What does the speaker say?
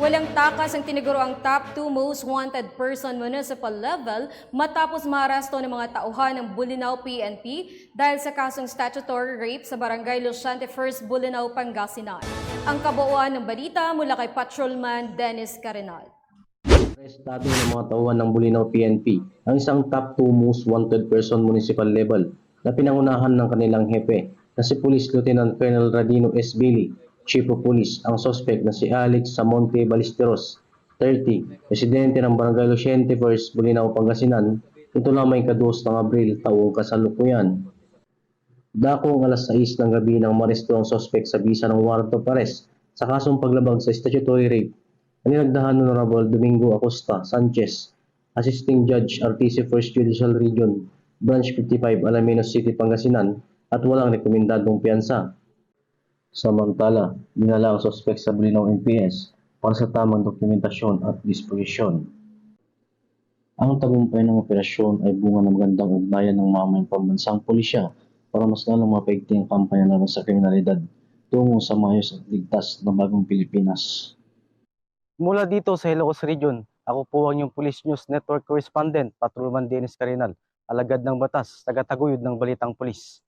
Walang takas ang tiniguruang top 2 most wanted person municipal level matapos maaresto ng mga tauhan ng Bolinao PNP dahil sa kasong statutory rape sa barangay Luciente 1st, Bolinao, Pangasinan. Ang kabuuan ng balita mula kay Patrolman Dennis Carenal. Arestado ng mga tauhan ng Bolinao PNP ang isang top 2 most wanted person municipal level na pinangunahan ng kanilang hepe na si Police Lieutenant Colonel Radino S. Billy, Chief of Police. Ang suspect na si Alex Samonte Ballesteros, 30, residente ng Barangay Luciente 1st, Bolinao, Pangasinan, ito lamang ika-2 ng Abril taong kasalukuyan. Dakong alas 6 ng gabi nang maresto ang suspect sa bisa ng warrant of arrest sa kasong paglabag sa statutory rape. Ninagdahan Honorable Domingo Acosta Sanchez, Assisting Judge RTC 1st Judicial Region, Branch 55, Alaminos City, Pangasinan, at walang rekomendadong piyansa. Samantala, dinala ang suspect sa Bolinao MPS para sa tamang dokumentasyon at disposisyon. Ang tagumpay ng operasyon ay bunga ng magandang ugnayan ng mamayang pambansang pulisya para mas lalong mapaigting ang kampanya laban sa kriminalidad tungo sa maayos at ligtas na bagong Pilipinas. Mula dito sa Ilocos Region, ako po ang inyong Police News Network Correspondent, Patrolman Dennis Carenal, alagad ng batas, tagataguyod ng Balitang Pulis.